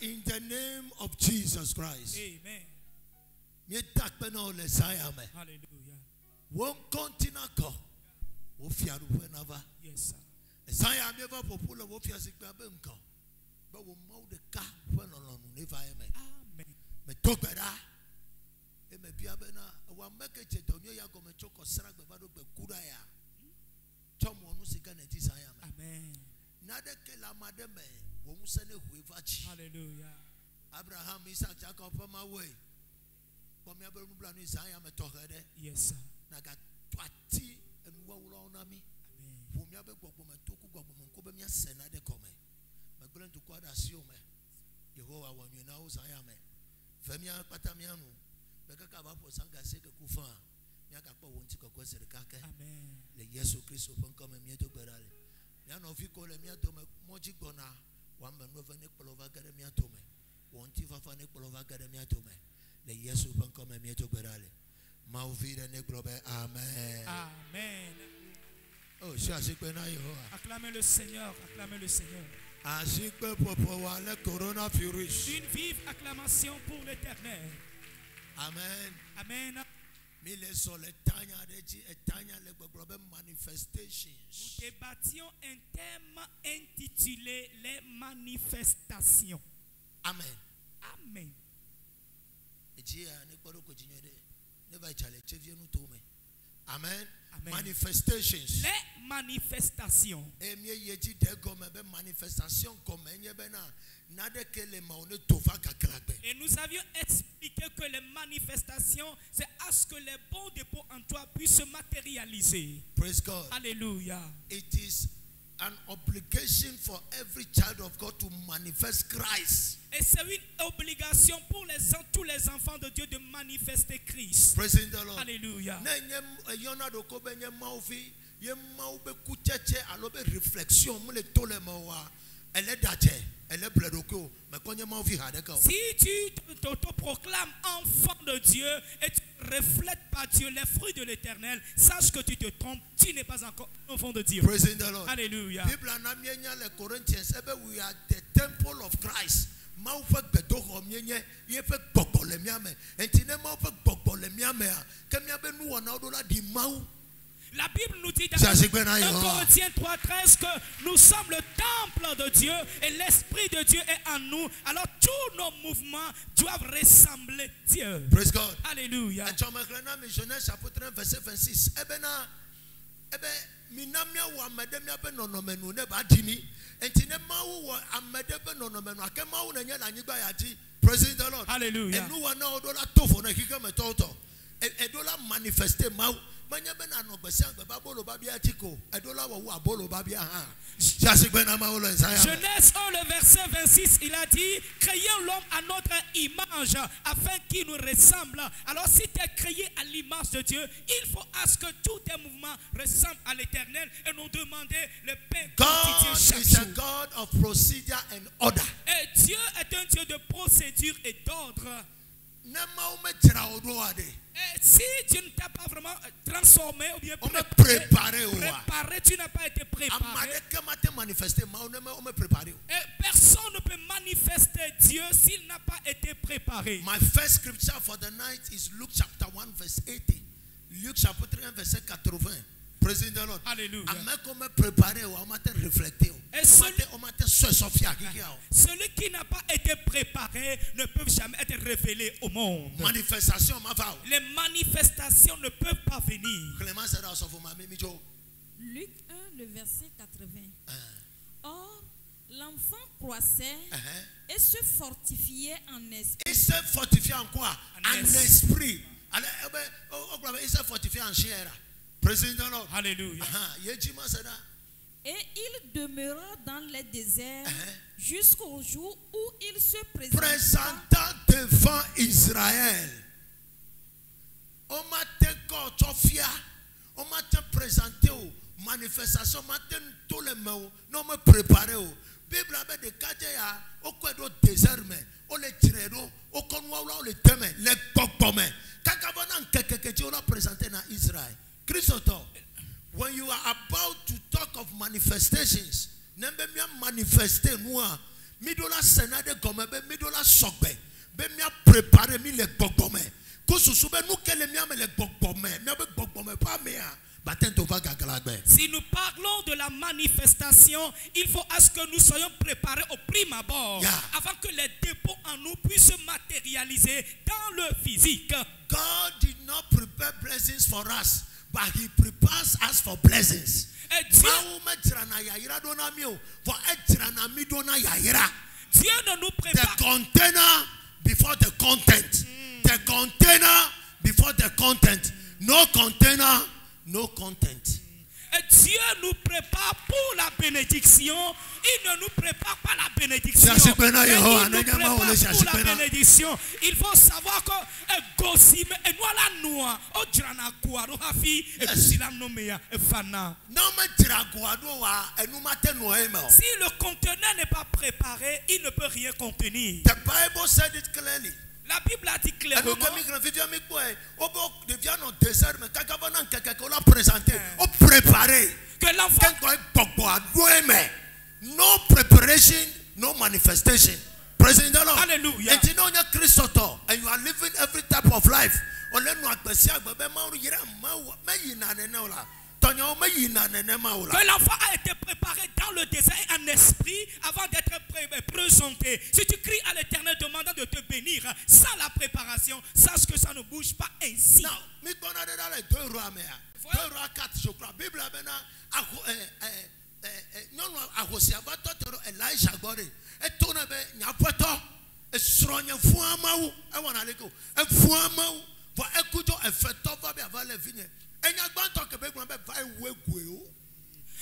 in the name of Jesus Christ. Amen. Hallelujah. One continent go. Yes, sir. Saya never popular wofia sikabemko. But we mow the car when on if I am. Amen. Me talk better. It may be a bena. One make it to Tonya go me choco srag bevado be kudaya. Tom wonu sikane tisaya. Amen. Nade ke la mademe. Womu sene huivachi. Hallelujah. Abraham, Isaac, Jacob on my way. But me abe mubla no Isaiah me talk there. Yes, sir. Naga twati and wawula onami. For me abe gbogbo me toku gbogbo me nko be me sena de come. Me gbelen to kwada asio me. Yehowa wanyu na Isaiah me. Femi akpata me anu. Be kaka ba po sanga se ke kufa. Me aka pa wonti kokko serikake. Amen. Le Yesu Kristo pon come me to berale. Me anu fi ko le me to me moji gbona. Wa me no vene polova gare me to me. Wonti fafa ne polova gare me to me. Le Yesu pon come me to berale. Ma uvire ne globe. Amen. Amen. Oh, je suis à acclamez le Seigneur, acclamez le Seigneur. Une vive acclamation pour l'Éternel. Amen. Amen. Nous débattions un thème intitulé les manifestations. Amen. Amen. Amen. Amen. Manifestations. Les manifestations. Et nous avions expliqué que les manifestations, c'est à ce que les bons dépôts en toi puissent se matérialiser. Praise God. Alléluia. It is an obligation for every child of God to manifest Christ. Et c'est une obligation pour tous les enfants de Dieu de manifester Christ. Praise the Lord. Alléluia. Si tu te proclames enfant de Dieu et tu ne reflètes pas Dieu, les fruits de l'Éternel, sache que tu te trompes, tu n'es pas encore enfant de Dieu. Praise the Lord. Alléluia. We are the temple of Christ. La Bible nous dit dans 1 Corinthiens 3:13 que nous sommes le temple de Dieu et l'Esprit de Dieu est en nous. Alors tous nos mouvements doivent ressembler Dieu. Praise God. Alléluia. Genèse chapitre 1 verset 26. Praise the Lord. Alléluia. Genèse 1, le verset 26, il a dit, créons l'homme à notre image afin qu'il nous ressemble. Alors si tu es créé à l'image de Dieu, il faut à ce que tous tes mouvements ressemblent à l'Éternel et nous demander le pain quotidien chaque jour. God of procedure and order. Et Dieu est un Dieu de procédure et d'ordre. Et si Dieu ne t'a pas vraiment transformé ou bien préparé, tu n'as pas été préparé. Et personne ne peut manifester Dieu s'il n'a pas été préparé. My first scripture for the night is Luke chapter 1 verse 80. Luc chapitre 1 verset 80. Praise the Lord. Alléluia. Et celui qui n'a pas été préparé ne peut jamais être révélé au monde. Les manifestations ne peuvent pas venir. Luc 1, le verset 80. Or, l'enfant croissait et se fortifiait en esprit. Il se fortifiait en quoi? En esprit. Il se fortifiait en chair. Praise the Lord. Alléluia. Et il demeura dans les déserts jusqu'au jour où il se présenta devant Israël. On m'a présenté aux manifestations, tout le monde, non me préparé. Bible avait des cadres au coin du désert, mais on les tirait, au convoi, on les temait, les cocomés. Kakabanan kekeke, on a présenté dans Israël. Christophe, when you are about to talk of manifestations, manifester moi, midola senade gomme be midola sogbe be mia préparer mi le gbogbome ko susu be nu kele mia me le gbogbome mia be gbogbome pa mea batento va gagalagbe. Si nous parlons de la manifestation, il faut à ce que nous soyons préparés au prime abord, avant que les dépôts en nous puissent se matérialiser dans le physique. God did not prepare blessings for us, but He prepares us for blessings. Dieu ne nous The prépare. container before the content. The container before the content. No container, no content. Dieu nous prépare pour la bénédiction. Il ne nous prépare pas la bénédiction. Il Il nous prépare pour la bénédiction. Il faut savoir que si le conteneur n'est pas préparé, il ne peut rien contenir. The Bible said it clearly. La Bible a dit clairement que l'enfant, no preparation, no manifestation. Praise the Lord. Hallelujah. And you know you're Christopher and you are living every type of life. que l'enfant a été préparé dans le désert en esprit avant d'être présenté. Si tu cries à l'Éternel demandant de te bénir sans la préparation, sache que ça ne bouge pas ainsi.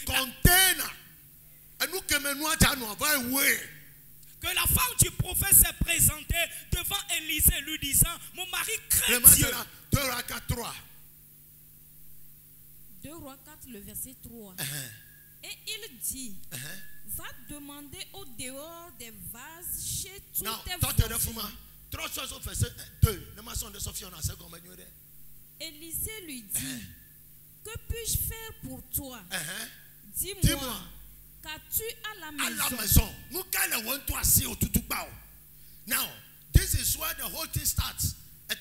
Container. Que la femme du prophète s'est présentée devant Élisée lui disant, mon mari craint Dieu. 2 Rois 4, le verset 3. Et il dit, va demander au dehors des vases chez tous tes voisins. Élisée lui dit, que puis-je faire pour toi? Dis-moi, qu'as-tu à la maison? Now, this is where the whole thing starts. Que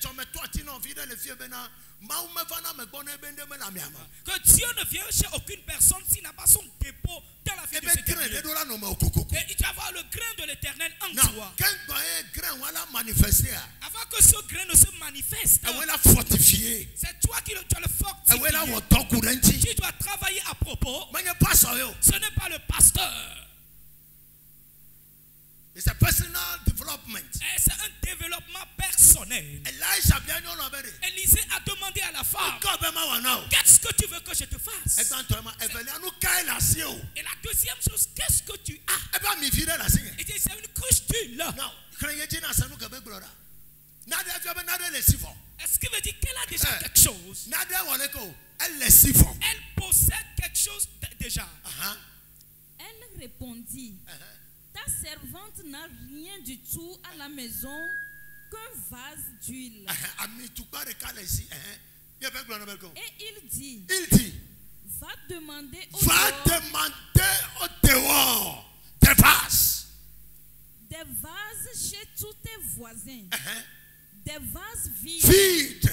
Dieu ne vient chez aucune personne s'il n'a pas son dépôt dans la vie de cet église. Et il doit avoir le grain de l'Éternel en toi. Avant que ce grain ne se manifeste, c'est toi qui dois le fortifier. Tu dois travailler à propos. Ce n'est pas le pasteur. It's a personal development. C'est un développement personnel. Élisée a demandé à la femme, qu'est-ce que tu veux que je te fasse? Et la deuxième chose, qu'est-ce que tu as? Il dit, c'est une couche d'huile. Est-ce qu'il veut dire qu'elle a déjà quelque chose? Elle possède quelque chose déjà. Elle répondit, ta servante n'a rien du tout à la maison qu'un vase d'huile. Et il dit, va demander au dehors des vases. Des vases chez tous tes voisins. Des vases vides.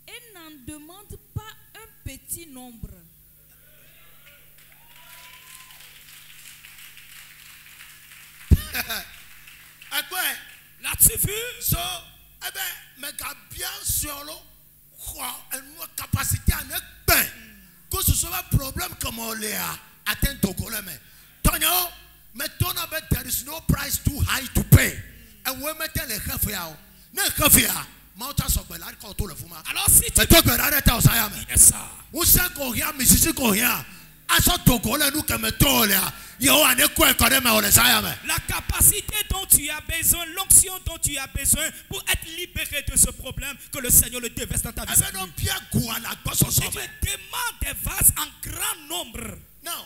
Et n'en demande pas un petit nombre. Là-dessus vu, capacité à ne pas que ce soit un problème comme on l'a atteint au colème. Mais there is no price too high to pay. And we met the kafia. Ne kafia. Mauta sobelar ko to le fuma. Alors si tu yes, usa ko ya misisi ko ya. Aso to ko le nu keme to le. La capacité dont tu as besoin, l'onction dont tu as besoin pour être libéré de ce problème que le Seigneur le déverse dans ta vie. Et tu demandes des vases en grand nombre. Now,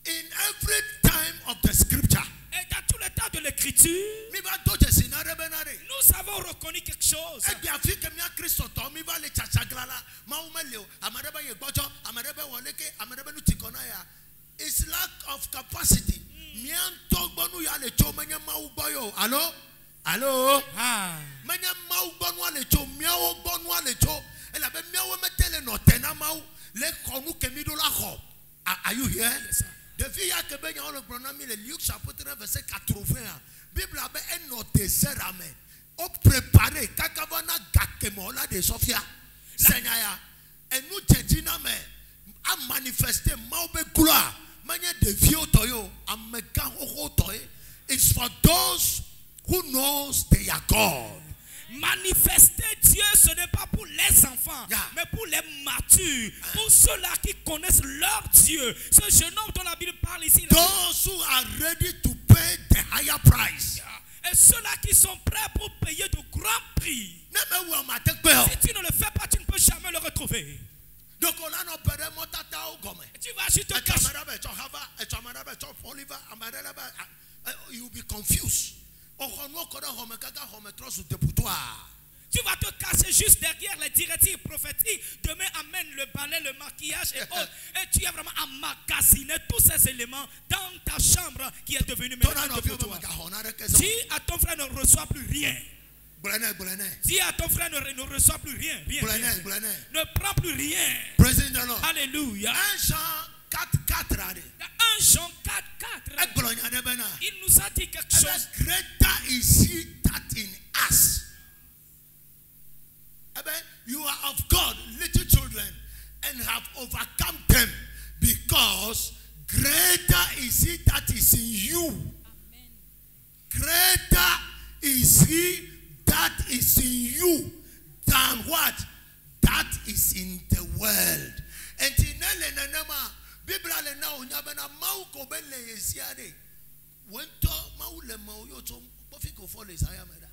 in every time of the scripture, et dans tout le temps de l'écriture, nous avons reconnu quelque chose. It's lack of capacity. Mianto bonu ya le cho menya mau boyo. Allô? Allô? Ah. Menya mau bonu le cho miao bonu le cho. Elle avait miao metele no tena mau le konu kemido la ho. Are you here? Yes, sir. Depuis ya que ben le pronomi le Luc chapitre 9 verset 80. Bible a ben noté serame. O préparé kakavana gakemola de Sophia. Seigneur ya. Et nous tedina me a manifesté maube gloire. Manya de vieux toyo ameka ho toy. It's for those who knows they are God. Manifester Dieu, ce n'est pas pour les enfants, Yeah. mais pour les matures, pour ceux-là qui connaissent leur Dieu. Ce jeune homme dont la Bible parle ici, là, Those who are ready to pay the higher price. et ceux-là qui sont prêts pour payer de grands prix. Neme wa matekpe. Si tu ne le fais pas, tu ne peux jamais le retrouver. Donc on a no pere motata o gome. Et tu vas juste te cacher. You'll be confused. Tu vas te cacher juste derrière les directives prophétiques. Demain, amène le balai, le maquillage et autres. Et tu es vraiment emmagasiné tous ces éléments dans ta chambre qui est devenue maintenant pour toi. Dis à ton frère ne reçoit plus rien. Dis à ton frère ne reçoit plus rien. Ne prends plus rien. Alléluia. 1 Jean 4:4. Dans 1 Jean 4:4, il nous a dit quelque chose. Greater is he that in us. You are of God, little children, and have overcome them, because greater is he that is in you. Amen. Greater is he that is in you than what? That is in the world. And in Elenema, Biblia na unyabena mau kobele yesiade. Wento mau le mau yoto bofiko fole sayameda.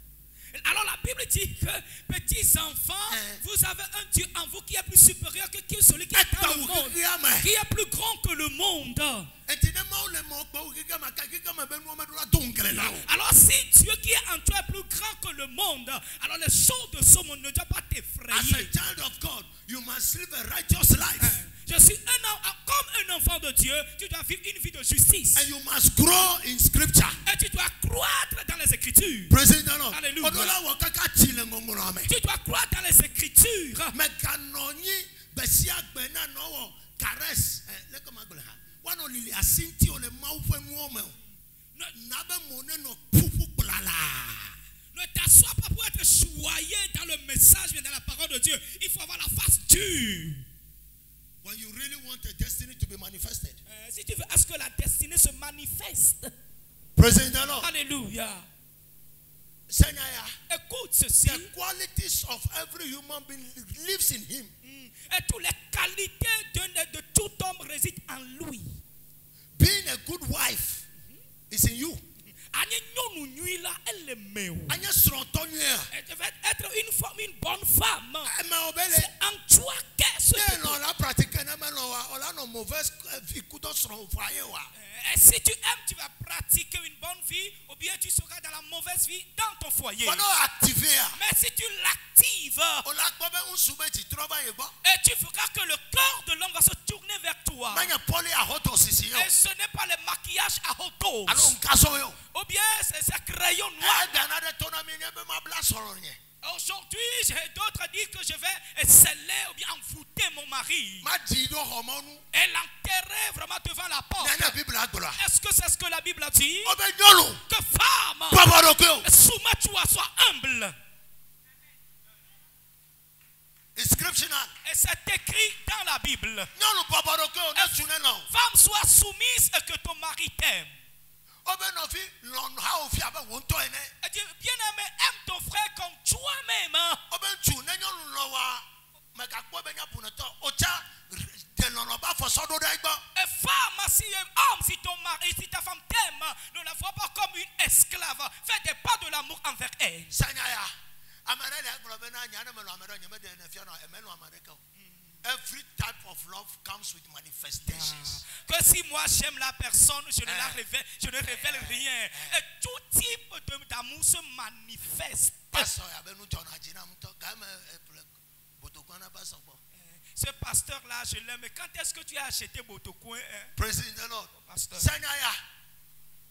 Alors la Bible dit que, petits enfants, vous avez un Dieu en vous qui est plus supérieur que celui qui est dans le monde, qui est plus grand que le monde. Alors si Dieu qui est en toi est plus grand que le monde, alors les choses de ce monde ne doivent pas As a t'effrayer. child of God, you must live a righteous life. Je suis comme un enfant de Dieu, tu dois vivre une vie de justice. And you must grow in scripture. Et tu dois croître dans les Écritures. Praise the Lord. Alléluia. Alléluia. Tu dois croître dans les Écritures. Mais kanoni besia gbena no caresse le comme agla. Wano lili asinti o le maufe nuome. Nabe mone no pupu blala. Ne t'assois pas pour être choyé dans le message, mais dans la parole de Dieu. Il faut avoir la face dure. When you really want a destiny to be manifested. Si tu veux, est-ce que la destinée se manifeste? Praise the Lord. Alléluia. Seigneur, Écoute ceci. the qualities of every human being lives in him. Et toutes les qualités de tout homme résident en lui. Being a good wife is in you. Elle devait être une bonne femme. C'est en toi qu'est-ce et si tu aimes, tu vas pratiquer une bonne vie, ou bien tu seras dans la mauvaise vie dans ton foyer. Mais si tu l'actives, et tu feras que le corps de l'homme va se tourner vers toi. Et ce n'est pas le maquillage à haute dose. Ou bien c'est crayons noirs. Aujourd'hui, j'ai d'autres disent que je vais sceller ou bien envoûter mon mari. Et l'enterrer vraiment devant la porte. Est-ce que c'est ce que la Bible a dit? Que femme, soumets-toi, sois humble. Et c'est écrit dans la Bible. Femme, sois soumise et que ton mari t'aime. Bien-aimé, aime ton frère comme toi-même. Et femme, si homme, si ton mari, si ta femme t'aime, ne la vois pas comme une esclave. Fais des pas de l'amour envers elle. Every type of love comes with manifestations. Que si moi j'aime la personne, je ne révèle rien. Et tout type d'amour se manifeste. Ce pasteur-là, je l'aime. Mais quand est-ce que tu as acheté Botocoin? Praise the Lord. Pasteur.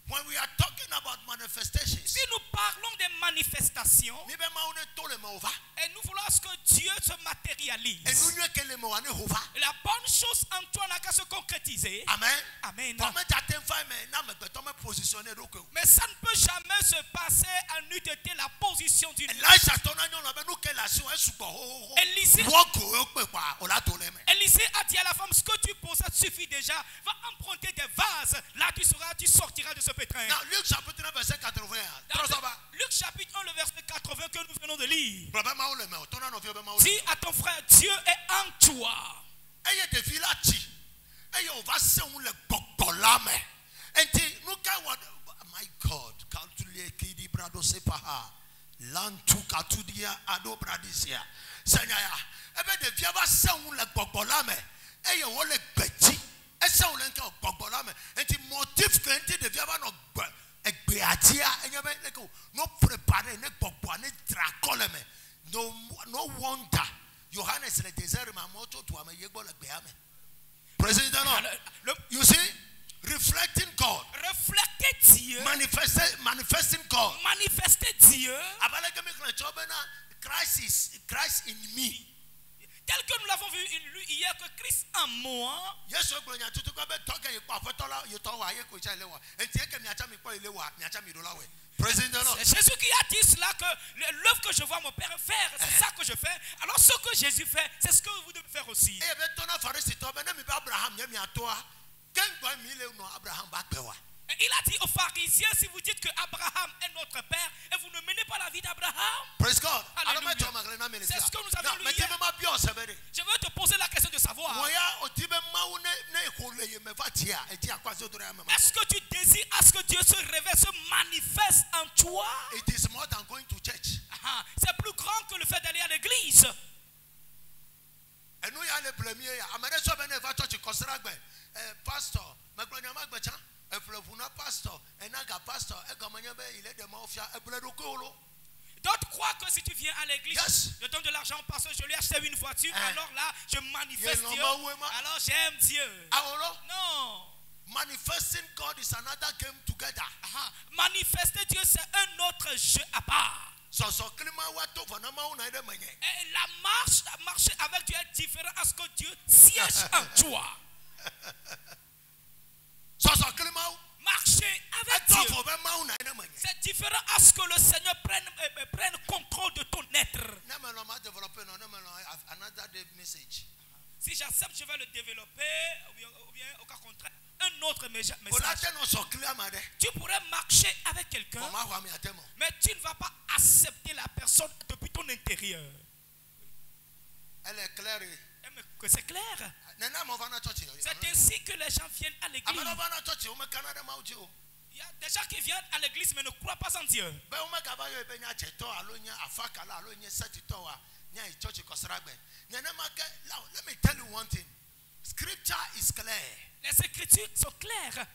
When we are talking about manifestations, si nous parlons des manifestations, et et nous voulons que Dieu se matérialise, la bonne chose en toi n'a qu'à se concrétiser. Amen. Amen. Mais Mais ça ne peut jamais se passer à nu de la position d'une Élisée a dit à la femme, ce que tu possèdes suffit déjà, va emprunter des vases, là tu sortiras de ce pétrin. Now, Luc chapitre 1, verset 80. Luc chapitre 1, le verset 80 que nous venons de lire. Dis à ton frère, Dieu est en toi. My God, Lantu Katudia Ado Bradisia. Sanyaya. Ebe de viava sound like Bobolame. Eyo wole beji. E sound like Bobolame. Enti motif kenti de viava no egbeatia. Enyabe leko no prepare ne Bobane drakoleme. No wonder. Johannes le désert ma moto to ame yegbo le beame. Praise the Lord. You see? Reflecting God. Reflecter Dieu. Manifesting God. Manifester Dieu. Christ in me. Tel que nous l'avons vu hier, que Christ en moi. C'est Jésus qui a dit cela, que l'œuvre que je vois mon Père faire, c'est ça que je fais. Alors ce que Jésus fait, c'est ce que vous devez faire aussi. Il a dit aux pharisiens, si vous dites que Abraham est notre père et vous ne menez pas la vie d'Abraham. Praise God. C'est ce que nous avons lu hier. Je veux te poser la question de savoir. Est-ce que tu désires à ce que Dieu se révèle, se manifeste en toi? It is more than going to church. C'est plus grand que le fait d'aller à l'église. Et nous, il y a les premiers. Pastor, d'autres croient que si tu viens à l'église, yes, je donne de l'argent au pasteur, je lui ai acheté une voiture, alors là, je manifeste Dieu. Alors j'aime Dieu. Non. Manifesting God is another game together. Manifester Dieu, c'est un autre jeu à part. Et la marche avec Dieu est différente à ce que Dieu siège en toi. Marcher avec Dieu, c'est différent à ce que le Seigneur prenne contrôle de ton être. Si j'accepte, je vais le développer, ou bien au cas contraire, un autre message. Tu pourrais marcher avec quelqu'un, mais tu ne vas pas accepter la personne depuis ton intérieur. Elle est claire. Que c'est clair. C'est ainsi que les gens viennent à l'église. Il y a des gens qui viennent à l'église mais ne croient pas en Dieu. Let me tell you one thing. Scripture is clear. Les écritures sont claires.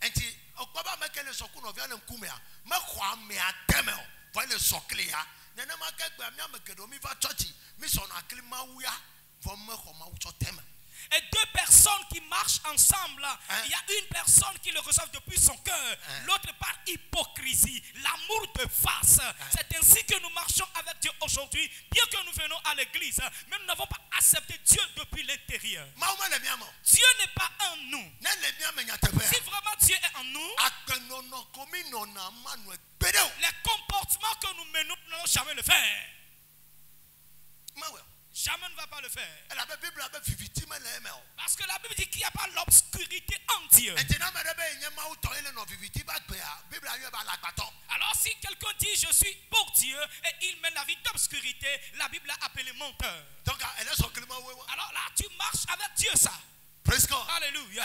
Enti okbaba mekele sokunu oviale nkumea mekwa me ateme vale soklia nene makegba mi amekedo mi va church mi so na klima wuya vo mekwa ma wucho teme. Et deux personnes qui marchent ensemble, il y a une personne qui le reçoit depuis son cœur, l'autre par hypocrisie, l'amour de face. C'est ainsi que nous marchons avec Dieu aujourd'hui, bien que nous venons à l'église, mais nous n'avons pas accepté Dieu depuis l'intérieur. Dieu n'est pas en nous. Si vraiment Dieu est en nous, les comportements que nous menons, nous n'allons jamais le faire. Jamais ne va pas le faire. Parce que la Bible dit qu'il n'y a pas l'obscurité en Dieu. Alors si quelqu'un dit je suis pour Dieu et il mène la vie d'obscurité, la Bible l'a appelé menteur. Alors là tu marches avec Dieu ça. Praise God. Alléluia.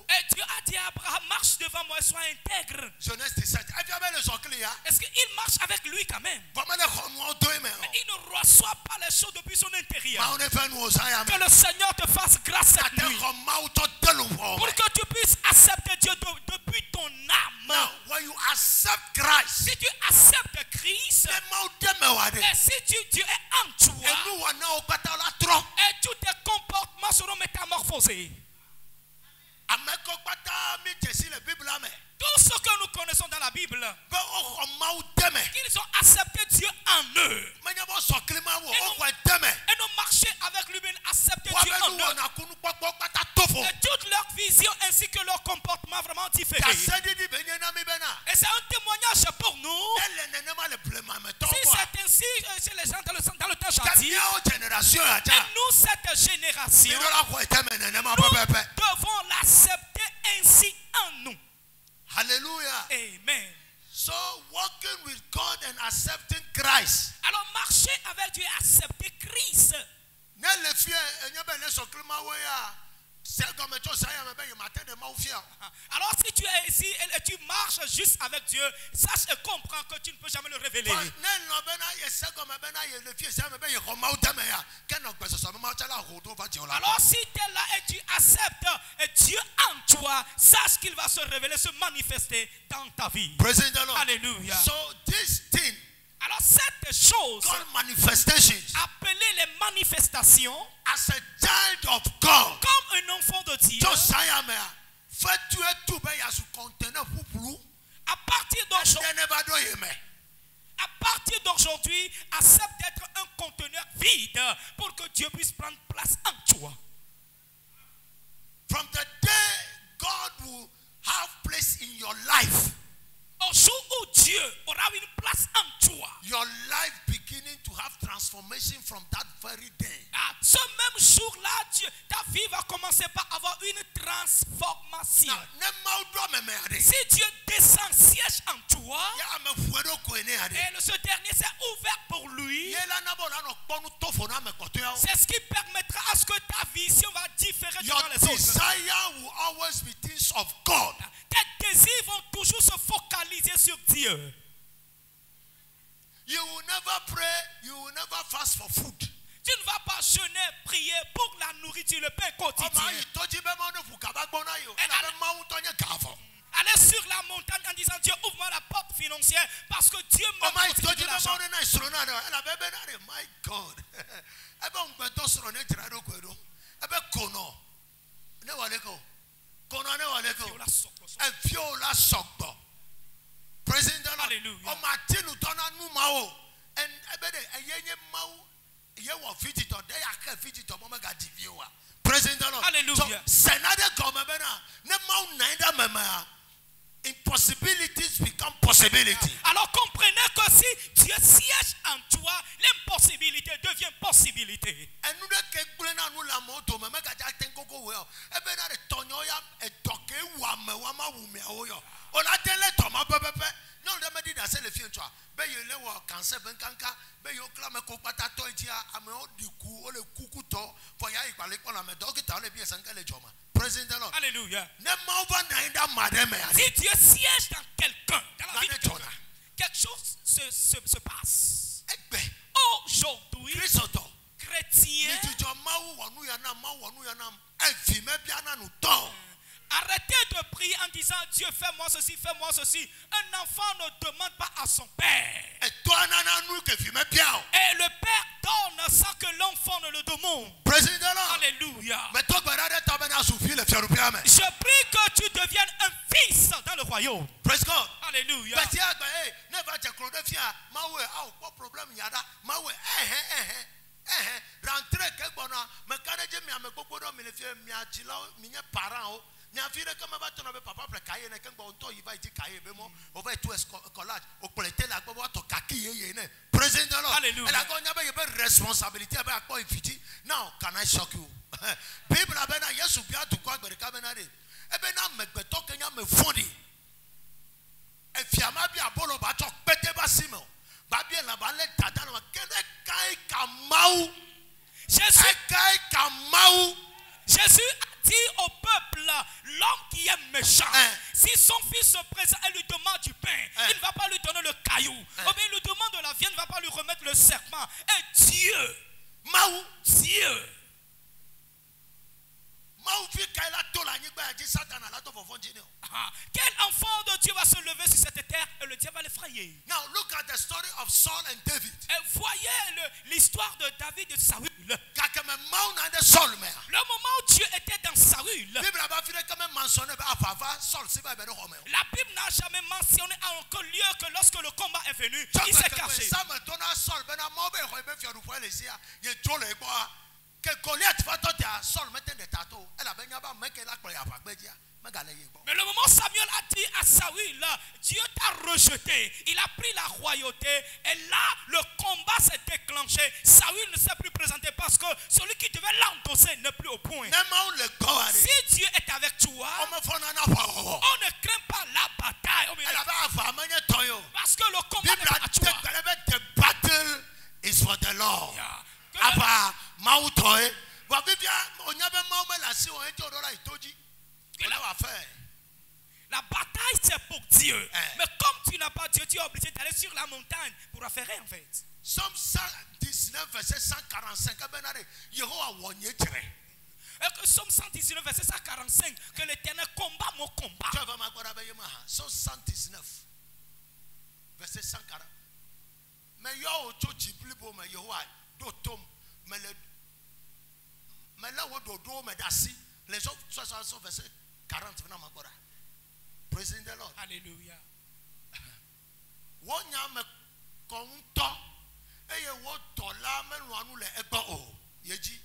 Et Dieu a dit à Abraham, marche devant moi et sois intègre. Genèse 17. Est-ce qu'il marche avec lui quand même? Mais il ne reçoit pas les choses depuis son intérieur. Que le Seigneur te fasse grâce cette nuit. Pour que tu puisses accepter Dieu depuis ton âme. Now, when you accept Christ, Si tu acceptes Christ, et si Dieu est en toi, et tous tes comportements seront métamorphosés. Tout ce que nous connaissons dans la Bible, ils ont accepté Dieu en eux. Et nos marchés avec lui, ils acceptent Dieu en eux. Et toute leur vision ainsi que leur comportement vraiment différent. Et c'est un témoignage pour nous. Si c'est ainsi chez les gens dans le temps gentil, et nous, cette génération, nous devons l'accepter ainsi en nous. Hallelujah. Amen. So walking with God and accepting Christ. Alors marcher avec Dieu et accepter Christ. Alors si tu es ici et tu marches juste avec Dieu, sache et comprends que tu ne peux jamais le révéler. Alors si tu es là et tu acceptes Dieu en toi, sache qu'il va se révéler, se manifester dans ta vie. Alléluia. So this thing, alors cette chose appelée les manifestations, as a child of God, comme un enfant de Dieu, à partir d'aujourd'hui, accepte d'être un conteneur vide pour que Dieu puisse prendre place en toi. From the day God will have place in your life, au jour où Dieu aura une place en toi, your life beginning to have transformation from that very day. Ce même jour-là, ta vie va commencer par avoir une transformation. Si Dieu descend siège en toi, et ce dernier s'est ouvert pour lui, c'est ce qui permettra à ce que ta vision va différer de les autres. Desire will always be things of God. Tes désirs vont toujours se focaliser sur Dieu. You will never pray, you will never fast for food. Tu ne vas pas jeûner, prier pour la nourriture, le pain quotidien. Aller sur la montagne en disant Dieu ouvre-moi la porte financière parce que Dieu me donne de l'argent. My God. Praise the Lord. Hallelujah. Praise the Lord. Hallelujah. Impossibilities become possibility. Alors comprenez que si Dieu siège en toi, l'impossibilité devient possibilité. Alléluia. Si Dieu siège dans quelqu'un, dans la vie de quelqu'un, quelque chose se passe. Aujourd'hui, chrétien, arrêtez de prier en disant Dieu fais-moi ceci, fais-moi ceci. Un enfant ne demande pas à son père. Et le père donne sans que l'enfant ne le demande. Alléluia. Je prie que tu deviennes un fils dans le royaume. Praise God. Alléluia. Now, can I shock you? People are better. Yes, you be to quite very cabinet. Ebena make the talking am funny. If you might be a bolo batok, better basimo. Babia la ballet tatano, kai kamau. Jésus a dit au peuple, l'homme qui est méchant, si son fils se présente et lui demande du pain, il ne va pas lui donner le caillou. Ou bien il lui demande de la viande, il ne va pas lui remettre le serpent. Et Dieu, Quel enfant de Dieu va se lever sur cette terre et le diable va l'effrayer? Now look at the story of Saul and David. Et voyez l'histoire de David et de Saül. Le Le moment où Dieu était dans Saül, la Bible n'a jamais mentionné à aucun lieu que lorsque le combat est venu, il s'est caché. Mais le moment où Samuel a dit à Saül, Dieu t'a rejeté, il a pris la royauté, et là le combat s'est déclenché. Saül ne s'est plus présenté parce que celui qui devait l'endosser n'est plus au point. Si Dieu est avec toi, on ne craint pas la bataille. Parce que le combat n'est pas à toi. The battle is for the Lord. La bataille c'est pour Dieu. Mais comme tu n'as pas Dieu, tu es obligé d'aller sur la montagne pour affairer en fait. Somme 119 verset 145. Et que Somme 119 verset 145, que l'Éternel combat mon combat. Somme 119 verset 140. Mais yo chochi blibo me yo do tom me le me la wo do me dasi les autres 60 verset 40 vena magora. Praise the Lord. Alléluia. Wonya me konto eye wo tola me nuanu le egba o yeji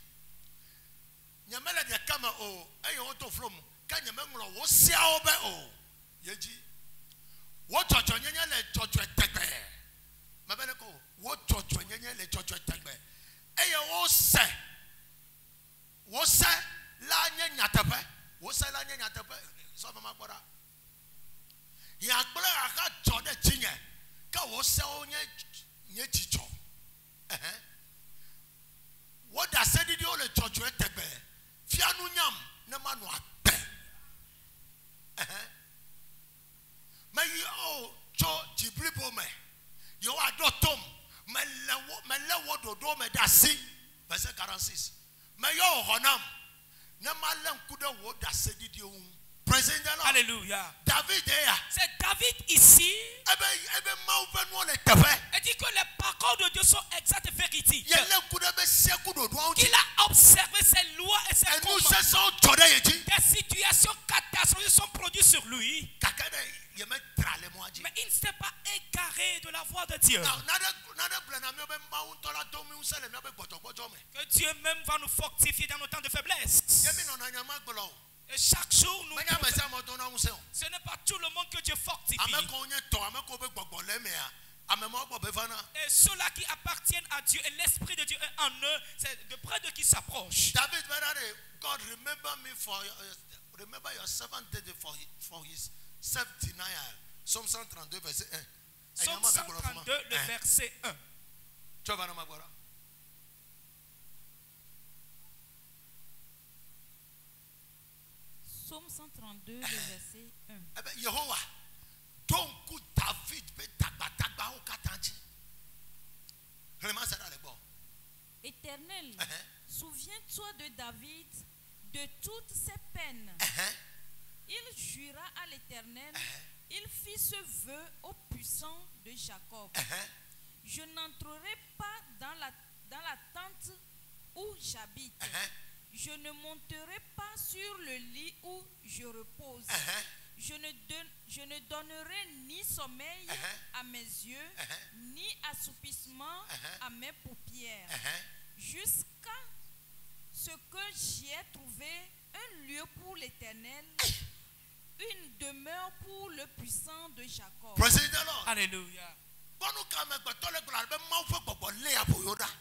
nyamele de kama o eye wo to from ka nyame nlo wo sia obe o yeji wo chocho nyenye le chocho tegbe mabele ko wo chocho nyenye le chocho tegbe eye wo se la nyenya tepe wo se la nyenya tepe so mama gbora ya gbara aka jo de tinye ka wo se o nye chicho wo da se di o le chocho tegbe fianu nyam na manu agbe me yo cho jibribo me yo adotom me lewo dodo me dasi verset 46 me yo honam na malen kude wo da se di praise the Lord. Alléluia. David c'est David ici. Et dit que les paroles de Dieu sont exactes et véridiques. Il a observé ses lois et ses commandements. Des situations catastrophiques sont produites sur lui. Mais il ne s'est pas égaré de la voix de Dieu. Que Dieu même va nous fortifier dans nos temps de faiblesse. Et chaque jour, nous ce n'est pas tout le monde que Dieu fortifie. Et ceux-là qui appartiennent à Dieu et l'Esprit de Dieu est en eux, c'est de près de qui s'approche. David, God, remember your servant David for his self-denial. Psalm 132, verset 1. Psalm 132, le verset 1. Psaume 132, le verset 1. Yehovah, donc David Éternel, souviens-toi de David, de toutes ses peines. Il jura à l'Éternel, il fit ce vœu au puissant de Jacob. Je n'entrerai pas dans la tente où j'habite. Je ne monterai pas sur le lit où je repose. Je ne donnerai ni sommeil à mes yeux, ni assoupissement à mes paupières, jusqu'à ce que j'y ai trouvé un lieu pour l'Éternel, une demeure pour le puissant de Jacob. Alléluia.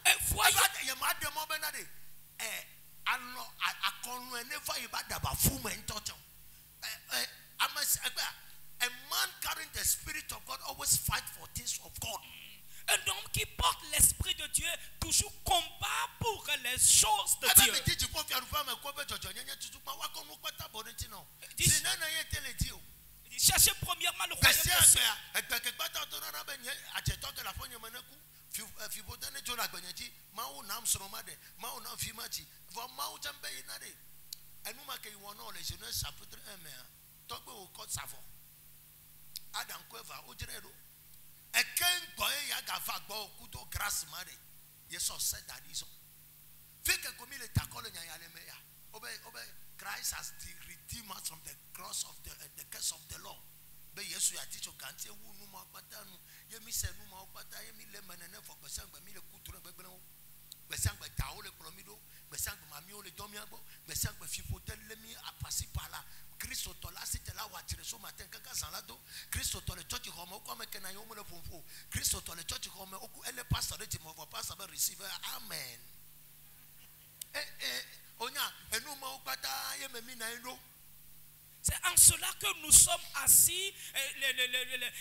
Et voyez, a man carrying the Spirit of God always fight for things of God. Un homme qui porte l'Esprit de Dieu toujours combat pour les choses de Dieu. Cherchez premièrement le royaume de Dieu. Et nous marquons les Genèse chapitre 1, mais tant que au code savon. Adam Kweva, au dirait. Et quand boy yagava go couteau grâce maré, il sont 7 à 10 ans. Fait que comme il est d'accord, il y a les meilleurs. Christ has redeemed us from the cross of the curse of the law. But yes, we are teaching can't say who no more patanu. Yemi said no more pata, yemi lemon and for Besang by me, the Kutura Babylon, Besang by Taole Promido, Besang by Mamio, the Domiabo, Besang by Fipotel, Lemi, a Passipala, Christo Tola, Sitela, Watreso, Matenka Salado, Christo Tole, Church Homo, come can I open a phone? Christo Tole, Church Homo, ele Pastor, the Tim of a pastor receiver. Amen. C'est en cela que nous sommes assis.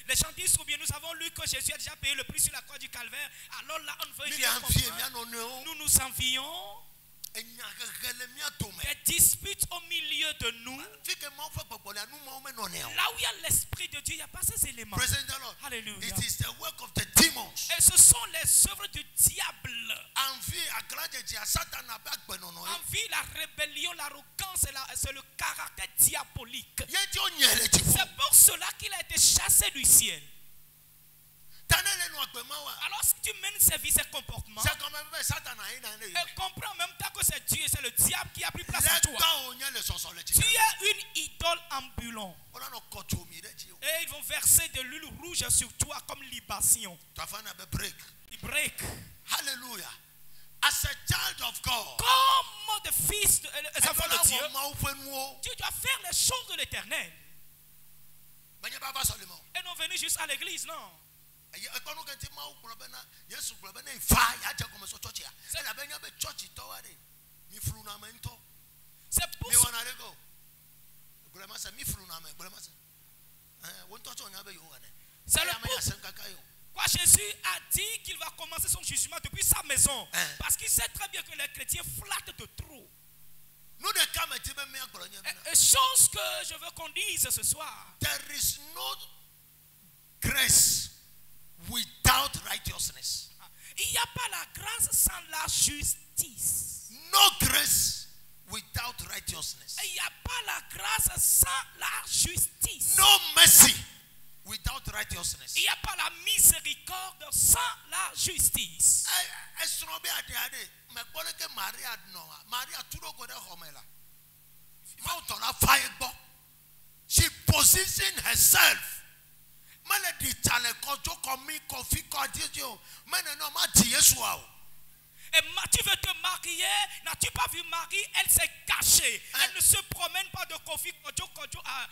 Les gens disent ou bien nous avons lu que Jésus a déjà payé le prix sur la croix du calvaire. Alors là, on veut nous nous envions. Des disputes au milieu de nous. Là où il y a l'esprit de Dieu, il n'y a pas ces éléments. Alléluia. It is the work of the demons. Et ce sont les œuvres du diable. Envie, la rébellion, l'arrogance, c'est le caractère diabolique. C'est pour cela qu'il a été chassé du ciel. Alors si tu mènes ces vies, ces comportements, et comprends en même temps que c'est Dieu, c'est le diable qui a pris place à toi. Tu es une idole ambulante. Et ils vont verser de l'huile rouge sur toi comme libation. Ils break. Hallelujah. As a child of God, comme des fils, des enfants de Dieu, tu dois faire les choses de l'éternel. Et non venir juste à l'église, non. C'est pour quoi Jésus a dit qu'il va commencer son jugement depuis sa maison. Parce qu'il sait très bien que les chrétiens flattent de trop. Et chose que je veux qu'on dise ce soir. There is no grace without righteousness. Il n'y a pas la grâce sans la justice. No grace without righteousness. Il n'y a pas la grâce sans la justice. No mercy without righteousness. Il n'y a pas la miséricorde sans la justice. She positioned herself. Et tu veux te marier, n'as-tu pas vu Marie? Elle s'est cachée. Elle ne se promène pas de Kofi Kojo à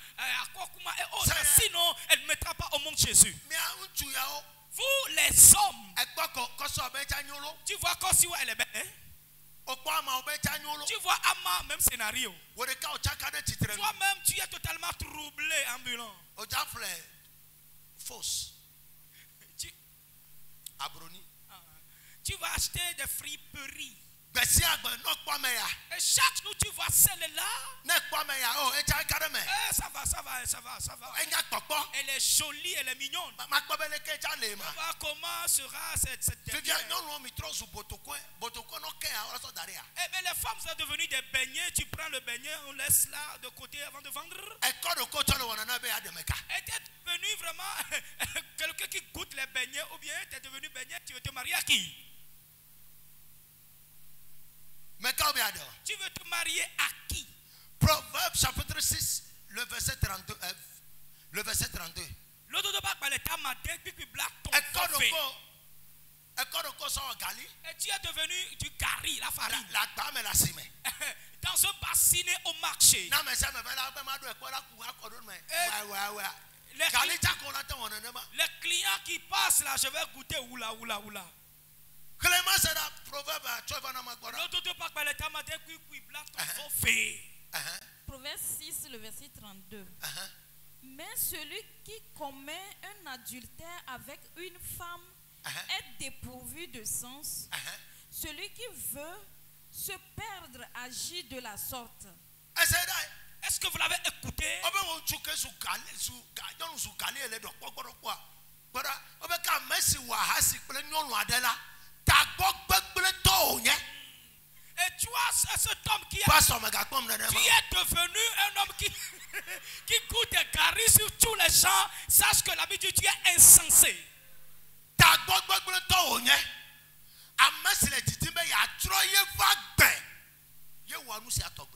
Kokuma et autres. Sinon, elle ne mettra pas au monde Jésus. Vous les hommes, tu vois Kosiwa elle est belle. Tu vois Amma, même scénario. Toi-même, tu es totalement troublé, ambulant. Fausse. Abroni. Tu vas acheter des friperies. Et chaque jour tu vois celle-là. Ça va. Elle est jolie, elle est mignonne. Comment sera cette dernière? Mais les femmes sont devenues des beignets. Tu prends le beignet, on laisse là de côté avant de vendre. Et tu es devenu vraiment quelqu'un qui goûte les beignets, ou bien tu es devenu beignet, tu veux te marier à qui? Tu veux te marier à qui? Proverbe chapitre 6, le verset 32. L'autre de pas les tamadins puis black ton. Et tu es devenu du gari, la farine. Dans ce bassinet au marché. Les clients qui passent là, je vais goûter oula. Proverbe 6, le verset 32. Mais celui qui commet un adultère avec une femme est dépourvu de sens. Celui qui veut se perdre agit de la sorte. Est-ce que vous l'avez écouté? Et tu as cet homme qui Pastor Megacom tu es devenu un homme qui goûte des caries sur tous les champs. Sache que la Bible dit tu es insensé.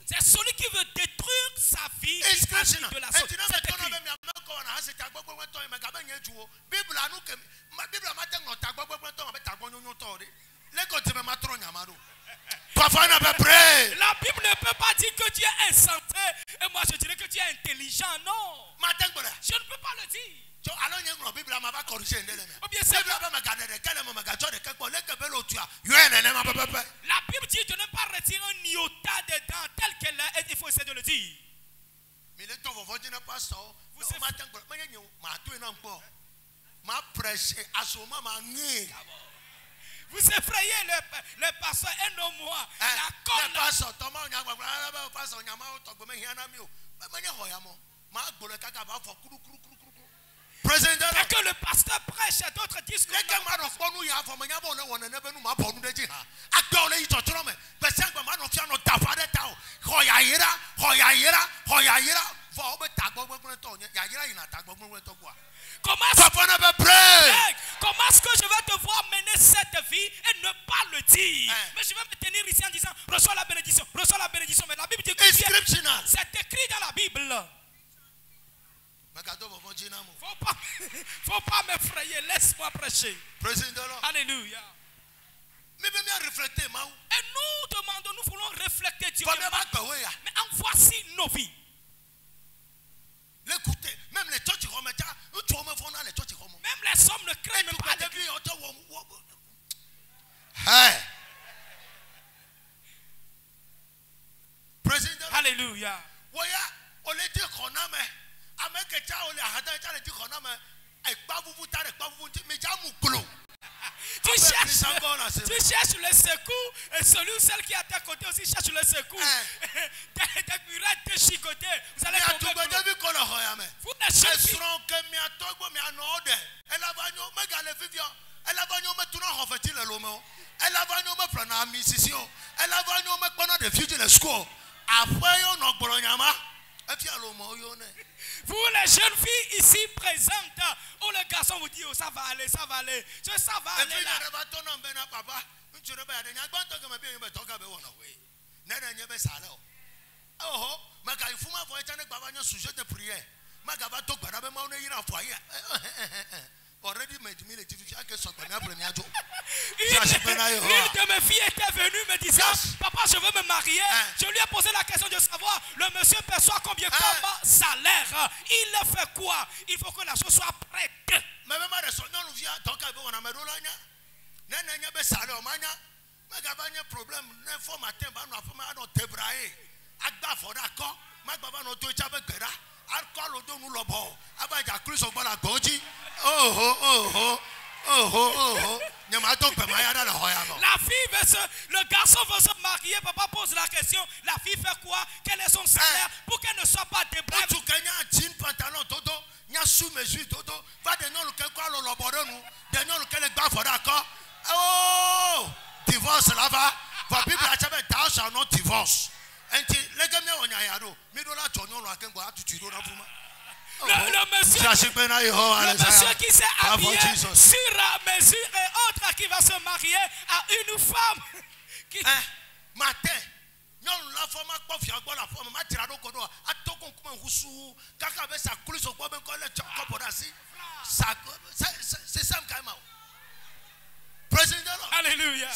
C'est celui qui veut détruire sa vie qui agit de la sorte. C'est écrit. La Bible ne peut pas dire que tu es insensé et moi je dirais que tu es intelligent. Non. Je ne peux pas le dire. Ou bien c'est la Bible dit de ne pas retirer un iota dedans tel qu'elle est et il faut essayer de le dire. Vous effrayez le pasteur, un homme moi. La conne. Dès que le pasteur prêche, d'autres disent que comment est-ce que je vais devoir mener cette vie et ne pas le dire? Mais je vais me tenir ici en disant reçois la bénédiction, reçois la bénédiction. Mais la Bible dit que c'est écrit dans la Bible. Faut pas m'effrayer, laisse-moi prêcher. Alléluia. Et nous demandons, nous voulons refléter Dieu. Mais en voici nos vies. L'écouter, même les church même les hommes ne craignent même pas. Alléluia. Tu cherches le secours et celui ou celle qui est à ta côté aussi cherche le secours. Des murailles déchicotées. Vous allez tomber. Vous ne cherchez pas. Vous les jeunes filles ici présentes, où le garçon vous dit oh, ça va aller, ça va aller. Ça va aller là. Already made me the TV. L'une de mes filles était venue me disant papa je veux me marier. Je lui ai posé la question de savoir le monsieur perçoit combien comme salaire. Il fait quoi? Il faut que la chose soit prête. La fille veut le garçon veut se marier, papa pose la question, la fille fait quoi? Quel est son salaire pour qu'elle ne soit pas débrouillée? Divorce là-bas, thou shalt not divorce. Le monsieur qui s'est habillé sur mesure et autre qui va se marier à une femme qui... Matin, Alléluia.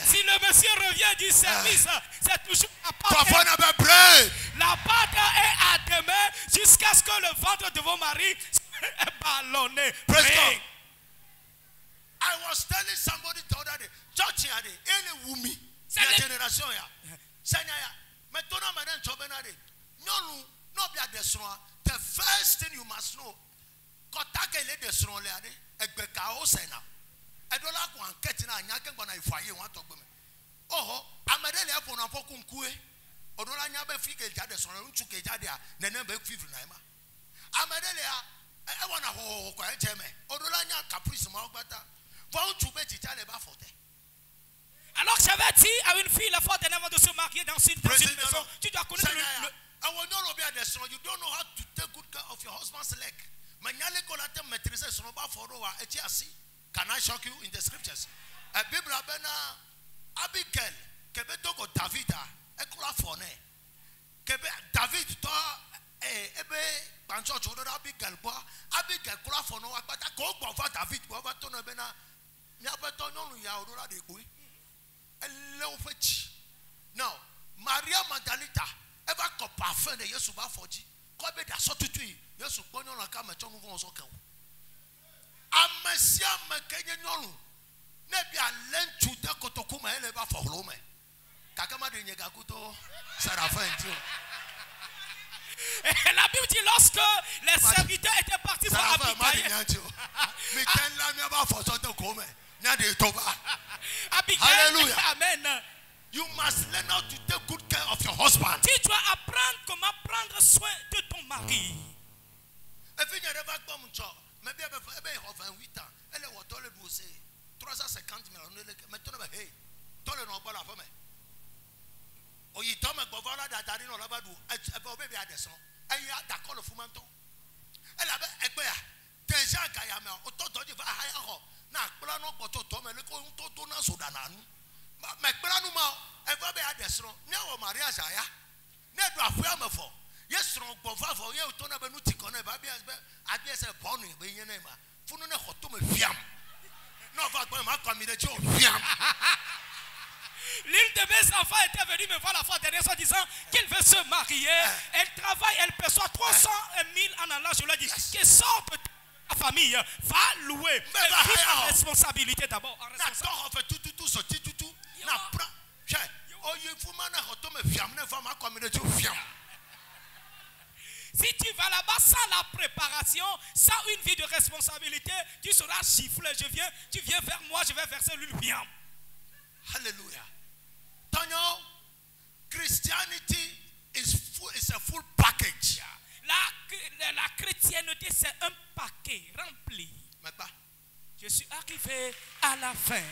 Si le monsieur revient du service, c'est toujours la pâte est à demain jusqu'à ce que le ventre de vos maris est ballonné. I was telling somebody the other day, church here, any woman, generation here, the first thing you must know, oh, I'm a daily upon a pokum. Odolanya be fike jade so nchuke jade a nene be fifu na ma Amadelia, I want a whole quiet gemme. Odolanya caprice Magbata. Vont to bet it all about Alors j'avais dit à une fille la fois avant de se marier dans une maison, tu dois connaître le I will not be at the son. You don't know how to take good care of your husband's leg. Manyale kolate maîtriser son ba forowa etiasi. Can I shock you in the scriptures? A Bible abena Abigail kebe toko Davida ekola fone. Kebe David to ebe bancho chodo Abigail kwa Abigail kola fone wa bata ko gbo fa David bo ba to no bena mi abeto nyonu ya odora de gbo. Ele ofechi. Now Maria Magdalena ever ko parfum de Yesu ba foji ko be da so tutu Yesu gbonyo na ka me chonu fun so kan amasia makenye nyonu na bia lentu de kotoku ma ele ba fohlo me kakama de nyega kuto Sarafin ntio. La Bible dit lorsque les serviteurs étaient partis pour Abigail. Abigail, amen. You must learn how to take good care of your husband. Tu dois apprendre comment prendre soin de ton mari. Maybe I have 8 ans. Elle est au toile de 350 000. Maintenant, hey, toile non pas la femme. Oh, il tombe à Bovala d'Adari non là-bas d'où. Elle va bébé à descendre. Elle a d'accord le foumanton. Elle avait écoué. Déjà, Gayama, autant de va à Hayaro. Na, plan non pour toi, mais le coup, tout dans Soudanan. Mais plan nous, elle va bébé à descendre. N'y a au mariage à ya. N'y doit faire me fort. Yes, on peut voir, il y a autant de nous qui connaissent. À bien, c'est bon, mais il y a un faut nous ne retourner fiam. Non, va pas ma communauté fiam. L'une de mes enfants était venue me voir la fois dernière en disant qu'elle veut se marier. Elle travaille, elle perçoit 300 000 en allant. Je lui ai dit qu'elle sorte de ta famille, va louer. Mais la responsabilité d'abord. Tout ce tout. Si tu vas là-bas sans la préparation, sans une vie de responsabilité, tu seras chifflé. Tu viens vers moi, je vais verser l'huile bien. Hallelujah. Tonyo, Christianity is a full package. La chrétienté, c'est un paquet rempli. Je suis arrivé à la fin.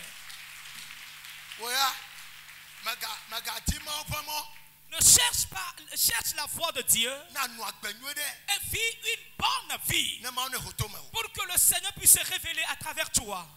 Ne cherche pas, cherche la voie de Dieu et vis une bonne vie pour que le Seigneur puisse se révéler à travers toi.